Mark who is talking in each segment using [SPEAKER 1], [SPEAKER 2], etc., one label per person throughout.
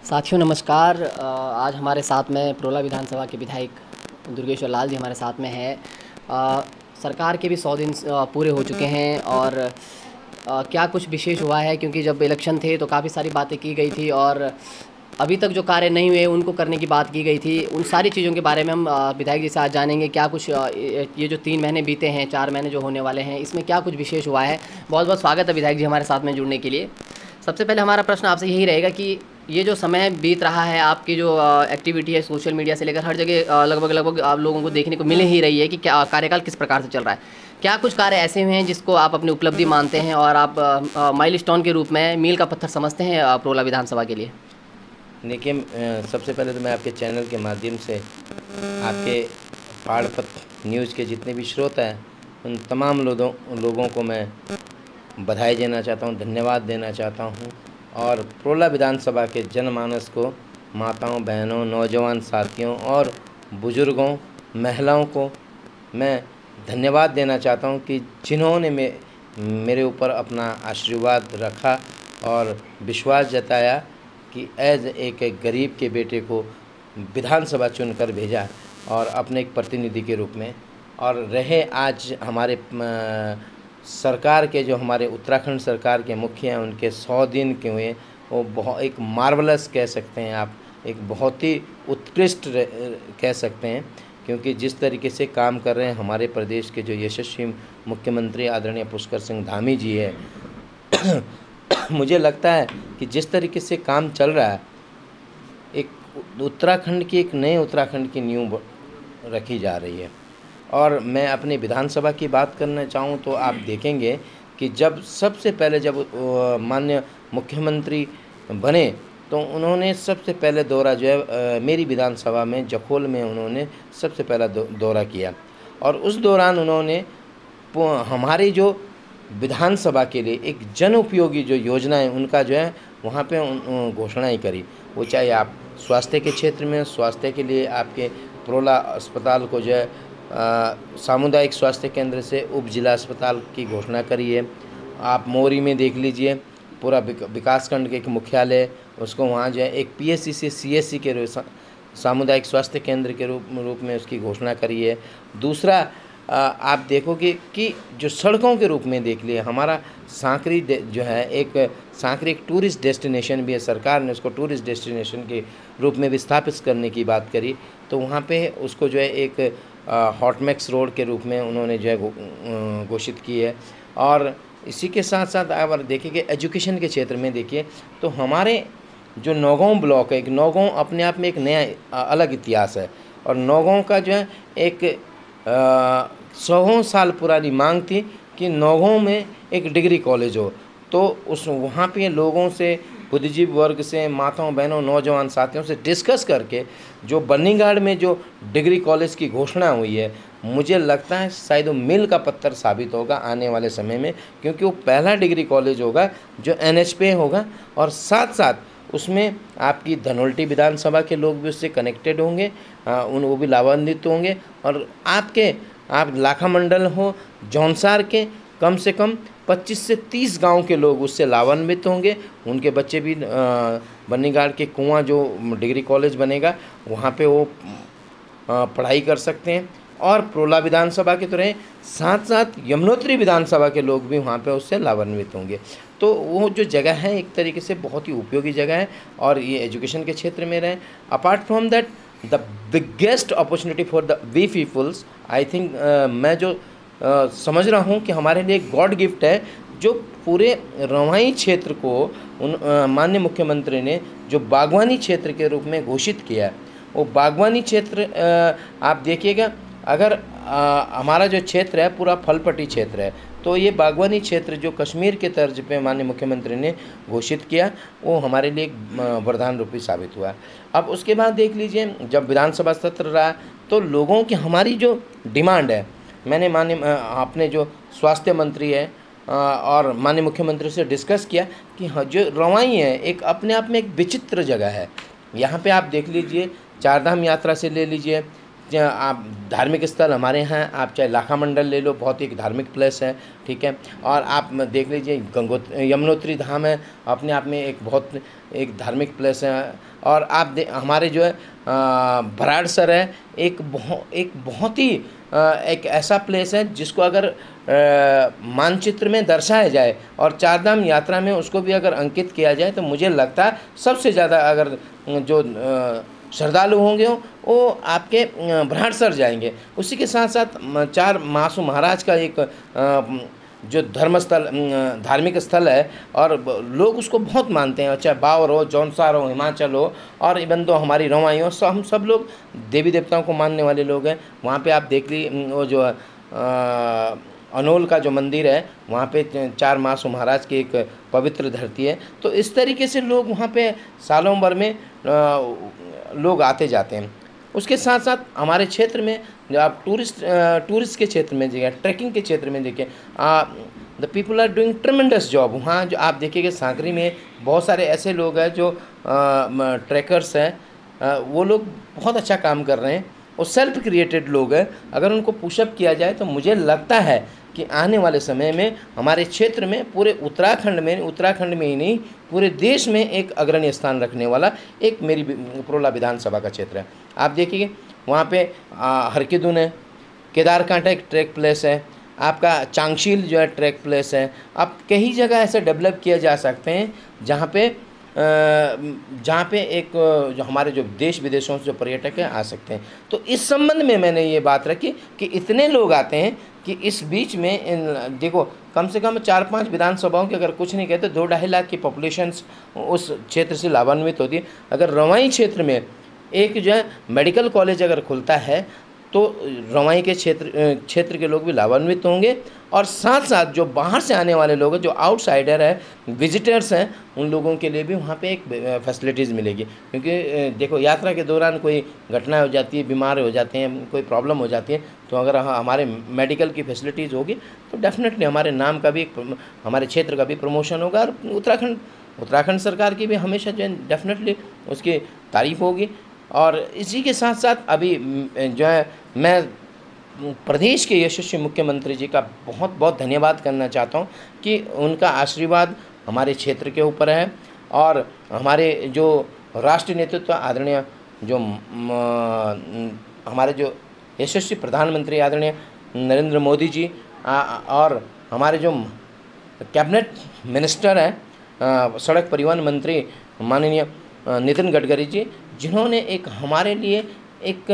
[SPEAKER 1] साथियों नमस्कार। आज हमारे साथ में प्रोला विधानसभा के विधायक दुर्गेश्वर लाल जी हमारे साथ में है। सरकार के भी 100 दिन पूरे हो चुके हैं और क्या कुछ विशेष हुआ है, क्योंकि जब इलेक्शन थे तो काफ़ी सारी बातें की गई थी और अभी तक जो कार्य नहीं हुए उनको करने की बात की गई थी। उन सारी चीज़ों के बारे में हम विधायक जी से आज जानेंगे। क्या कुछ ये जो 3 महीने बीते हैं, 4 महीने जो होने वाले हैं, इसमें क्या कुछ विशेष हुआ है। बहुत बहुत स्वागत है विधायक जी हमारे साथ में जुड़ने के लिए। सबसे पहले हमारा प्रश्न आपसे यही रहेगा कि ये जो समय बीत रहा है, आपकी जो एक्टिविटी है सोशल मीडिया से लेकर हर जगह लगभग आप लोगों को देखने को मिल ही रही है कि क्या कार्यकाल किस प्रकार से चल रहा है। क्या कुछ कार्य ऐसे हुए हैं जिसको आप अपनी उपलब्धि मानते हैं और आप माइलस्टोन के रूप में मील का पत्थर समझते हैं प्रोला विधानसभा के लिए?
[SPEAKER 2] देखिए, सबसे पहले तो मैं आपके चैनल के माध्यम से आपके पहाड़पत न्यूज़ के जितने भी श्रोता हैं उन तमाम लोगों को मैं बधाई देना चाहता हूं, धन्यवाद देना चाहता हूं। और प्रोला विधानसभा के जनमानस को, माताओं, बहनों, नौजवान साथियों और बुज़ुर्गों, महिलाओं को मैं धन्यवाद देना चाहता हूं कि जिन्होंने मेरे ऊपर अपना आशीर्वाद रखा और विश्वास जताया कि एज एक गरीब के बेटे को विधानसभा चुनकर भेजा और अपने एक प्रतिनिधि के रूप में। और रहे आज हमारे सरकार के, जो हमारे उत्तराखंड सरकार के मुखिया हैं, उनके 100 दिन के हुए, वो बहुत एक मार्वलस कह सकते हैं आप, एक बहुत ही उत्कृष्ट कह सकते हैं, क्योंकि जिस तरीके से काम कर रहे हैं हमारे प्रदेश के जो यशस्वी मुख्यमंत्री आदरणीय पुष्कर सिंह धामी जी है मुझे लगता है कि जिस तरीके से काम चल रहा है, एक उत्तराखंड की, एक नए उत्तराखंड की नींव रखी जा रही है। और मैं अपनी विधानसभा की बात करना चाहूँ तो आप देखेंगे कि जब सबसे पहले जब माननीय मुख्यमंत्री बने तो उन्होंने सबसे पहले दौरा जो है मेरी विधानसभा में जखोल में उन्होंने सबसे पहला दौरा किया। और उस दौरान उन्होंने हमारी जो विधानसभा के लिए एक जन उपयोगी जो योजना है उनका जो है वहाँ पे घोषणाएँ करी। वो चाहे आप स्वास्थ्य के क्षेत्र में, स्वास्थ्य के लिए आपके प्रोला अस्पताल को जो है सामुदायिक स्वास्थ्य केंद्र से उप जिला अस्पताल की घोषणा करी है। आप मोरी में देख लीजिए, पूरा विकासखंड के एक मुख्यालय, उसको वहाँ जो है एक पीएससी से सीएससी के सामुदायिक स्वास्थ्य केंद्र के रूप में उसकी घोषणा करी है। दूसरा आप देखोगे कि जो सड़कों के रूप में देख लिए, हमारा सांकरी जो है सांकरी एक टूरिस्ट डेस्टिनेशन भी है, सरकार ने उसको टूरिस्ट डेस्टिनेशन के रूप में विस्थापित करने की बात करी, तो वहाँ पे उसको जो है एक हॉटमैक्स रोड के रूप में उन्होंने जो है घोषित की है। और इसी के साथ साथ अगर देखेंगे एजुकेशन के क्षेत्र में देखिए तो हमारे जो नौगांव ब्लॉक है, एक नौगांव अपने आप में एक नया अलग इतिहास है। और नौगांव का जो है एक 100 साल पुरानी मांग थी कि नौगांव में एक डिग्री कॉलेज हो, तो वहाँ पे लोगों से, बुद्धिजीवी वर्ग से, माताओं, बहनों, नौजवान साथियों से डिस्कस करके जो बन्नीगाड़ में जो डिग्री कॉलेज की घोषणा हुई है, मुझे लगता है शायद वो मील का पत्थर साबित होगा आने वाले समय में, क्योंकि वो पहला डिग्री कॉलेज होगा जो NH पे होगा। और साथ साथ उसमें आपकी धनोल्टी विधानसभा के लोग भी उससे कनेक्टेड होंगे, वो भी लाभान्वित होंगे। और आप लाखा मंडल हो, जौनसार के कम से कम 25 से 30 गांव के लोग उससे लाभान्वित होंगे। उनके बच्चे भी बन्नीगाड़ के कुआं जो डिग्री कॉलेज बनेगा वहाँ पे वो पढ़ाई कर सकते हैं। और प्रोला विधानसभा के तो रहे, साथ साथ यमुनोत्री विधानसभा के लोग भी वहाँ पे उससे लाभान्वित होंगे। तो वो जो जगह है एक तरीके से बहुत ही उपयोगी जगह है। और ये एजुकेशन के क्षेत्र में रहे, apart from that the biggest opportunity for the we peoples, I think मैं जो समझ रहा हूँ कि हमारे लिए गॉड गिफ्ट है, जो पूरे रवाई क्षेत्र को माननीय मुख्यमंत्री ने जो बागवानी क्षेत्र के रूप में घोषित किया है, वो बागवानी क्षेत्र आप देखिएगा, अगर हमारा जो क्षेत्र है पूरा फलपट्टी क्षेत्र है, तो ये बागवानी क्षेत्र जो कश्मीर के तर्ज पे माननीय मुख्यमंत्री ने घोषित किया, वो हमारे लिए एक वरदान रूपी साबित हुआ। अब उसके बाद देख लीजिए, जब विधानसभा सत्र रहा तो लोगों की हमारी जो डिमांड है, मैंने अपने जो स्वास्थ्य मंत्री है और माननीय मुख्यमंत्री से डिस्कस किया कि हाँ, जो रवाई है एक अपने आप में एक विचित्र जगह है। यहाँ पे आप देख लीजिए, चारधाम यात्रा से ले लीजिए, आप धार्मिक स्थल हमारे यहाँ आप चाहे लाखा मंडल ले लो, बहुत ही एक धार्मिक प्लेस है, ठीक है। और आप देख लीजिए यमुनोत्री धाम है, अपने आप में एक बहुत एक धार्मिक प्लेस है। और आप हमारे जो है भराड़सर है, एक बहुत ही एक ऐसा प्लेस है जिसको अगर मानचित्र में दर्शाया जाए और चारधाम यात्रा में उसको भी अगर अंकित किया जाए तो मुझे लगता है सबसे ज़्यादा अगर जो श्रद्धालु होंगे वो आपके भराड़सर जाएंगे। उसी के साथ साथ 4 मासू महाराज का एक जो धर्मस्थल धार्मिक स्थल है और लोग उसको बहुत मानते हैं, चाहे बावर हो, जौनसार हो, हिमाचल हो और इवन तो हमारी रवाई हो, हम सब लोग देवी देवताओं को मानने वाले लोग हैं। वहाँ पे आप देख ली वो जो अनोल का जो मंदिर है वहाँ पे 4 मासू महाराज की एक पवित्र धरती है। तो इस तरीके से लोग वहाँ पे सालों भर में लोग आते जाते हैं। उसके साथ साथ हमारे क्षेत्र में जब आप टूरिस्ट के क्षेत्र में देखिए, ट्रैकिंग के क्षेत्र में देखिए, the people are doing tremendous job. वहाँ जो आप देखिएगा सांकरी में बहुत सारे ऐसे लोग हैं जो ट्रैकर्स हैं, वो लोग बहुत अच्छा काम कर रहे हैं और सेल्फ क्रिएटेड लोग हैं। अगर उनको पुशअप किया जाए तो मुझे लगता है कि आने वाले समय में हमारे क्षेत्र में पूरे उत्तराखंड में ही नहीं पूरे देश में एक अग्रणी स्थान रखने वाला एक मेरी प्रोला विधानसभा का क्षेत्र है। आप देखिए वहाँ पे हरकिदुन है, केदारकांठा एक ट्रैक प्लेस है, आपका चांगशील जो है ट्रैक प्लेस है। अब कई जगह ऐसे डेवलप किया जा सकते हैं जहाँ पे एक जो हमारे जो देश विदेशों से जो पर्यटक हैं आ सकते हैं। तो इस संबंध में मैंने ये बात रखी कि इतने लोग आते हैं कि इस बीच में देखो कम से कम 4-5 विधानसभाओं की अगर कुछ नहीं कहते 2-2.5 लाख की पॉपुलेशंस उस क्षेत्र से लाभान्वित होती है। अगर रवाई क्षेत्र में एक जो है मेडिकल कॉलेज अगर खुलता है तो रवाई के क्षेत्र के लोग भी लाभान्वित होंगे और साथ साथ जो बाहर से आने वाले लोग हैं, जो आउटसाइडर है, विजिटर्स हैं, उन लोगों के लिए भी वहाँ पे एक फैसिलिटीज़ मिलेगी। क्योंकि देखो यात्रा के दौरान कोई घटना हो जाती है, बीमार हो जाते हैं, कोई प्रॉब्लम हो जाती है, तो अगर हमारे मेडिकल की फैसिलिटीज़ होगी तो डेफिनेटली हमारे नाम का भी हमारे क्षेत्र का भी प्रमोशन होगा और उत्तराखंड सरकार की भी हमेशा जो है डेफिनेटली उसकी तारीफ होगी। और इसी के साथ साथ अभी जो है मैं प्रदेश के यशस्वी मुख्यमंत्री जी का बहुत बहुत धन्यवाद करना चाहता हूं कि उनका आशीर्वाद हमारे क्षेत्र के ऊपर है और हमारे जो राष्ट्रीय नेतृत्व आदरणीय जो हमारे जो यशस्वी प्रधानमंत्री आदरणीय नरेंद्र मोदी जी और हमारे जो कैबिनेट मिनिस्टर हैं सड़क परिवहन मंत्री माननीय नितिन गडकरी जी, जिन्होंने एक हमारे लिए एक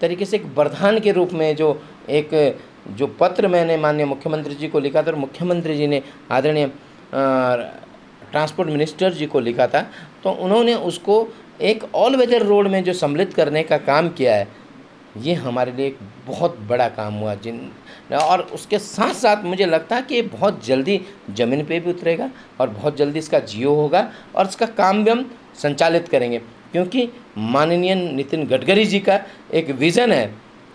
[SPEAKER 2] तरीके से एक वरदान के रूप में जो पत्र मैंने माननीय मुख्यमंत्री जी को लिखा था और मुख्यमंत्री जी ने आदरणीय ट्रांसपोर्ट मिनिस्टर जी को लिखा था, तो उन्होंने उसको एक ऑल वेदर रोड में जो सम्मिलित करने का काम किया है, ये हमारे लिए एक बहुत बड़ा काम हुआ। और उसके साथ साथ मुझे लगता है कि ये बहुत जल्दी ज़मीन पे भी उतरेगा और बहुत जल्दी इसका जियो होगा और इसका काम भी हम संचालित करेंगे, क्योंकि माननीय नितिन गडकरी जी का एक विज़न है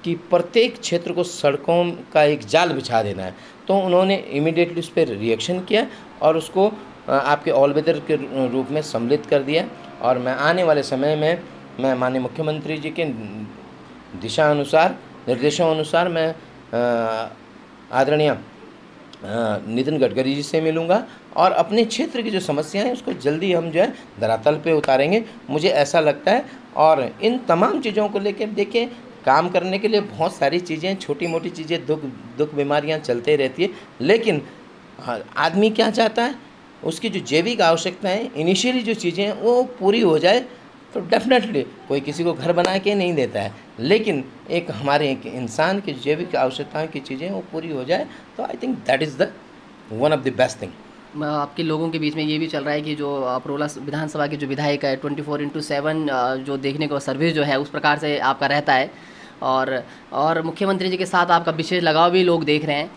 [SPEAKER 2] कि प्रत्येक क्षेत्र को सड़कों का एक जाल बिछा देना है। तो उन्होंने इमीडिएटली उस पर रिएक्शन किया और उसको आपके ऑल वेदर के रूप में सम्मिलित कर दिया। और मैं आने वाले समय में मैं माननीय मुख्यमंत्री जी के दिशा अनुसार निर्देशों अनुसार मैं आदरणीय नितिन गडकरी जी से मिलूंगा और अपने क्षेत्र की जो समस्याएं हैं उसको जल्दी हम जो है धरातल पे उतारेंगे, मुझे ऐसा लगता है। और इन तमाम चीज़ों को लेकर देखिए काम करने के लिए बहुत सारी चीज़ें, छोटी मोटी चीज़ें, दुख बीमारियां चलते रहती है, लेकिन आदमी क्या चाहता है, उसकी जो जैविक आवश्यकताएँ इनिशियली जो चीज़ें हैं वो पूरी हो जाए तो डेफिनेटली कोई किसी को घर बना के नहीं देता है, लेकिन एक हमारे एक इंसान की जैविक आवश्यकताओं की चीज़ें वो पूरी हो जाए तो I think that is the one of the best thing.
[SPEAKER 1] आपके लोगों के बीच में ये भी चल रहा है कि जो प्रोला विधानसभा के जो विधायक है 24/7 जो देखने को सर्विस जो है उस प्रकार से आपका रहता है और मुख्यमंत्री जी के साथ आपका विशेष लगाव भी लोग देख रहे हैं।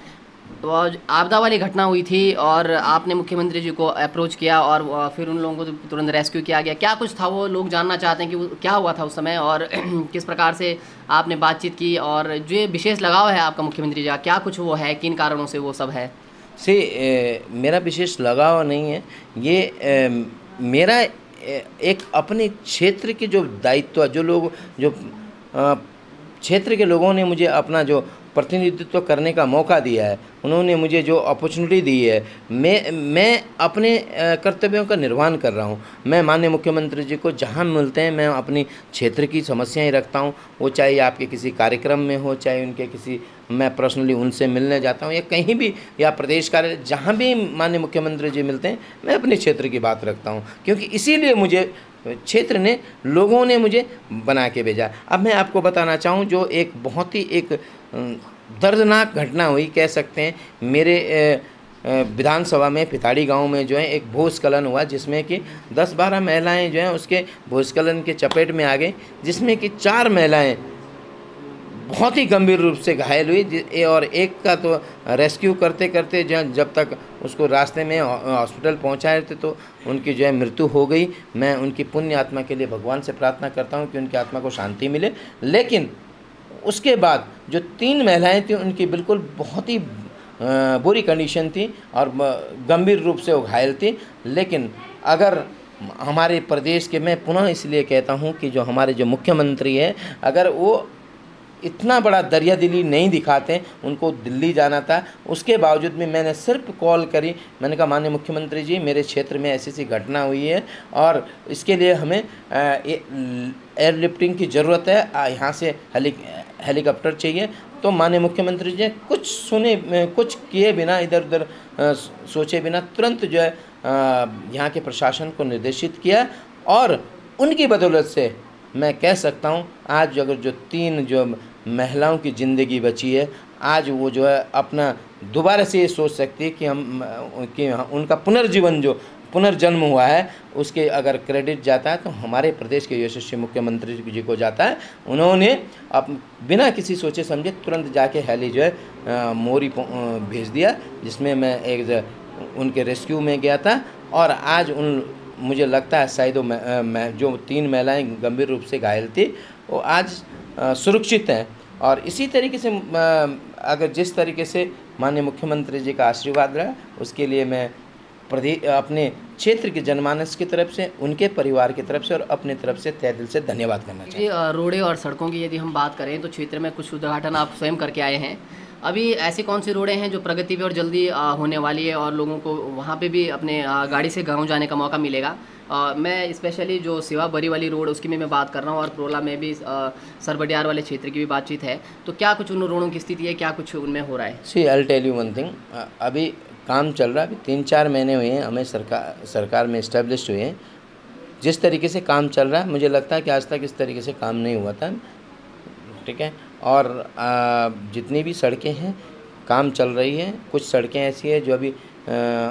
[SPEAKER 1] तो आपदा वाली घटना हुई थी और आपने मुख्यमंत्री जी को अप्रोच किया और फिर उन लोगों को तुरंत रेस्क्यू किया गया। क्या कुछ था वो लोग जानना चाहते हैं कि क्या हुआ था उस समय और किस प्रकार से आपने बातचीत की और जो ये विशेष लगाव है आपका मुख्यमंत्री जी का, क्या कुछ वो है, किन कारणों से वो सब है?
[SPEAKER 2] मेरा विशेष लगाव नहीं है, ये मेरा एक अपने क्षेत्र के जो दायित्व जो लोग जो क्षेत्र के लोगों ने मुझे अपना जो प्रतिनिधित्व करने का मौका दिया है, उन्होंने मुझे जो अपॉर्चुनिटी दी है, मैं अपने कर्तव्यों का निर्वहन कर रहा हूँ। मैं माननीय मुख्यमंत्री जी को जहाँ मिलते हैं मैं अपनी क्षेत्र की समस्याएं रखता हूँ, वो चाहे आपके किसी कार्यक्रम में हो, चाहे उनके किसी, मैं पर्सनली उनसे मिलने जाता हूँ या कहीं भी, या प्रदेश कार्यालय, जहाँ भी माननीय मुख्यमंत्री जी मिलते हैं मैं अपने क्षेत्र की बात रखता हूँ, क्योंकि इसीलिए मुझे क्षेत्र ने, लोगों ने मुझे बना के भेजा। अब मैं आपको बताना चाहूँ जो एक बहुत ही एक दर्दनाक घटना हुई कह सकते हैं, मेरे विधानसभा में पिथाड़ी गांव में जो है एक भूस्खलन हुआ, जिसमें कि 10-12 महिलाएं जो हैं उसके भूस्खलन के चपेट में आ गई, जिसमें कि 4 महिलाएं बहुत ही गंभीर रूप से घायल हुई और एक का तो रेस्क्यू करते करते जब तक उसको रास्ते में हॉस्पिटल पहुंचाए थे तो उनकी जो है मृत्यु हो गई। मैं उनकी पुण्य आत्मा के लिए भगवान से प्रार्थना करता हूं कि उनकी आत्मा को शांति मिले। लेकिन उसके बाद जो 3 महिलाएं थीं उनकी बिल्कुल बहुत ही बुरी कंडीशन थी और गंभीर रूप से वो घायल थी। लेकिन अगर हमारे प्रदेश के, मैं पुनः इसलिए कहता हूं कि जो हमारे जो मुख्यमंत्री हैं, अगर वो इतना बड़ा दरियादिली नहीं दिखाते, उनको दिल्ली जाना था, उसके बावजूद भी मैंने सिर्फ कॉल करी, मैंने कहा माननीय मुख्यमंत्री जी मेरे क्षेत्र में ऐसी घटना हुई है और इसके लिए हमें एयरलिफ्टिंग की ज़रूरत है, यहाँ से हेलीकॉप्टर चाहिए। तो माननीय मुख्यमंत्री जी कुछ सुने, कुछ किए बिना, इधर उधर सोचे बिना तुरंत जो है यहाँ के प्रशासन को निर्देशित किया और उनकी बदौलत से मैं कह सकता हूँ आज अगर जो 3 जो महिलाओं की ज़िंदगी बची है, आज वो जो है अपना दोबारा से ये सोच सकती है कि उनका पुनर्जीवन जो पुनर्जन्म हुआ है उसके अगर क्रेडिट जाता है तो हमारे प्रदेश के यशस्वी मुख्यमंत्री जी को जाता है। उन्होंने बिना किसी सोचे समझे तुरंत जाके हेली जो है मोरी भेज दिया, जिसमें मैं एक उनके रेस्क्यू में गया था और आज मुझे लगता है शायद जो 3 महिलाएं गंभीर रूप से घायल थी वो आज सुरक्षित हैं। और इसी तरीके से अगर जिस तरीके से माननीय मुख्यमंत्री जी का आशीर्वाद रहा, उसके लिए मैं अपने क्षेत्र के जनमानस की तरफ से, उनके परिवार की तरफ से और अपने तरफ से तहे दिल से धन्यवाद करना चाहता हूँ।
[SPEAKER 1] रोडें और सड़कों की यदि हम बात करें तो क्षेत्र में कुछ उद्घाटन आप स्वयं करके आए हैं। अभी ऐसी कौन सी रोडें हैं जो प्रगति पे और जल्दी होने वाली है और लोगों को वहाँ पे भी अपने गाड़ी से गांव जाने का मौका मिलेगा? मैं स्पेशली जो सेवा बरी वाली रोड उसकी मैं बात कर रहा हूँ और प्रोला में भी सरबडियार वाले क्षेत्र की भी बातचीत है। तो क्या कुछ उन रोडों की स्थिति है, क्या कुछ उनमें हो रहा है?
[SPEAKER 2] See I tell you one thing, अभी काम चल रहा है, अभी 3-4 महीने हुए हैं हमें सरकार में इस्टेब्लिश हुए हैं। जिस तरीके से काम चल रहा है मुझे लगता है कि आज तक इस तरीके से काम नहीं हुआ था, ठीक है। और जितनी भी सड़कें हैं काम चल रही है, कुछ सड़कें ऐसी हैं जो अभी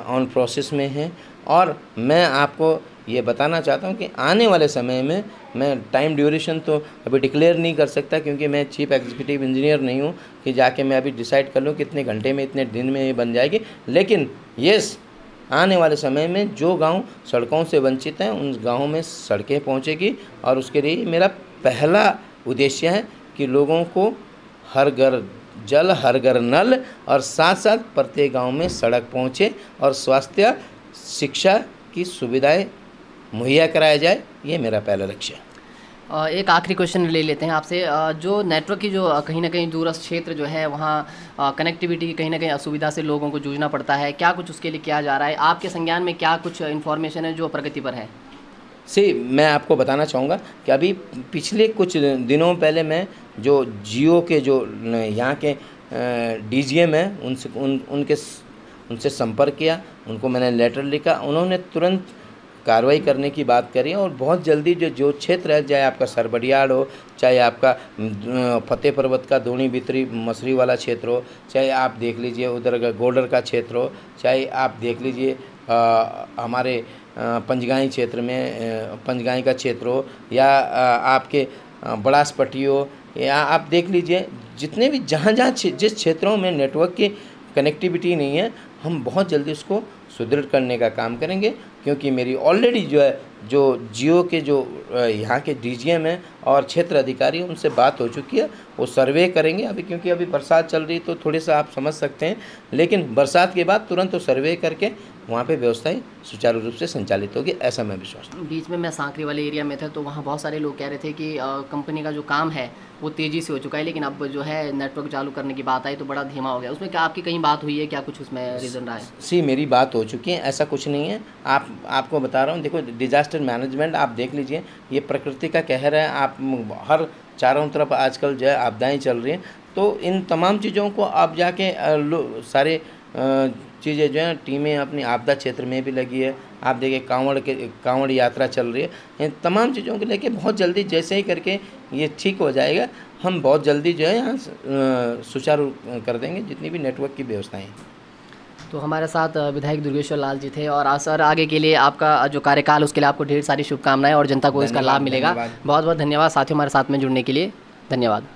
[SPEAKER 2] ऑन प्रोसेस में हैं। और मैं आपको ये बताना चाहता हूँ कि आने वाले समय में मैं टाइम ड्यूरेशन तो अभी डिक्लेयर नहीं कर सकता, क्योंकि मैं चीफ एग्जीक्यूटिव इंजीनियर नहीं हूँ कि जाके मैं अभी डिसाइड कर लूँ कितने घंटे में, इतने दिन में ये बन जाएगी। लेकिन यस, आने वाले समय में जो गांव सड़कों से वंचित हैं उन गाँवों में सड़कें पहुँचेगी और उसके लिए मेरा पहला उद्देश्य है कि लोगों को हर घर जल, हर घर नल और साथ साथ प्रत्येक गांव में सड़क पहुंचे और स्वास्थ्य शिक्षा की सुविधाएं मुहैया कराया जाए, ये मेरा पहला लक्ष्य है।
[SPEAKER 1] एक आखिरी क्वेश्चन ले लेते हैं आपसे। जो नेटवर्क की जो कहीं ना कहीं दूरस्थ क्षेत्र जो है वहाँ कनेक्टिविटी की कहीं ना कहीं असुविधा से लोगों को जूझना पड़ता है, क्या कुछ उसके लिए किया जा रहा है? आपके संज्ञान में क्या कुछ इन्फॉर्मेशन है जो प्रगति पर है?
[SPEAKER 2] मैं आपको बताना चाहूँगा कि अभी पिछले कुछ दिनों पहले मैं जो जियो के जो यहाँ के DGM हैं उनसे संपर्क किया, उनको मैंने लेटर लिखा, उन्होंने तुरंत कार्रवाई करने की बात करी और बहुत जल्दी जो क्षेत्र है, चाहे आपका सरबडियाड़ हो, चाहे आपका फतेह पर्वत का दोनी बितरी मसरी वाला क्षेत्र हो, चाहे आप देख लीजिए उधर का गोल्डर का क्षेत्र हो, चाहे आप देख लीजिए हमारे पंचगाई क्षेत्र में पंचगाई का क्षेत्र हो, या आपके बड़ासपट्टी हो, या आप देख लीजिए जितने भी जहाँ जिस क्षेत्रों में नेटवर्क की कनेक्टिविटी नहीं है, हम बहुत जल्दी उसको सुदृढ़ करने का काम करेंगे। क्योंकि मेरी ऑलरेडी जो है जो जियो के जो यहाँ के DGM हैं और क्षेत्र अधिकारी उनसे बात हो चुकी है, वो सर्वे करेंगे अभी, क्योंकि अभी बरसात चल रही तो थोड़े सा आप समझ सकते हैं, लेकिन बरसात के बाद तुरंत वो सर्वे करके वहाँ पे व्यवस्थाएं सुचारू रूप से संचालित होगी, ऐसा मैं विश्वास।
[SPEAKER 1] बीच में मैं सांकरी वाले एरिया में था तो वहाँ बहुत सारे लोग कह रहे थे कि कंपनी का जो काम है वो तेज़ी से हो चुका है, लेकिन अब जो है नेटवर्क चालू करने की बात आई तो बड़ा धीमा हो गया। उसमें क्या आपकी कहीं बात हुई है, क्या कुछ उसमें रीज़न रहा है?
[SPEAKER 2] मेरी बात हो चुकी है, ऐसा कुछ नहीं है। आपको बता रहा हूँ, देखो डिजास्टर मैनेजमेंट आप देख लीजिए, ये प्रकृति का कहर है। आप हर चारों तरफ आजकल जो है आपदाएँ चल रही हैं, तो इन तमाम चीज़ों को आप जाके सारे चीज़ें जो हैं, टीमें अपनी आपदा क्षेत्र में भी लगी है। आप देखिए कांवड़ यात्रा चल रही है। इन तमाम चीज़ों को लेके बहुत जल्दी जैसे ही करके ये ठीक हो जाएगा, हम बहुत जल्दी जो है यहाँ सुचारू कर देंगे जितनी भी नेटवर्क की व्यवस्थाएं हैं।
[SPEAKER 1] तो हमारे साथ विधायक दुर्गेश्वर लाल जी थे, और सर आगे के लिए आपका जो कार्यकाल उसके लिए आपको ढेर सारी शुभकामनाएं और जनता को इसका लाभ मिलेगा। बहुत बहुत धन्यवाद साथियों, हमारे साथ में जुड़ने के लिए धन्यवाद।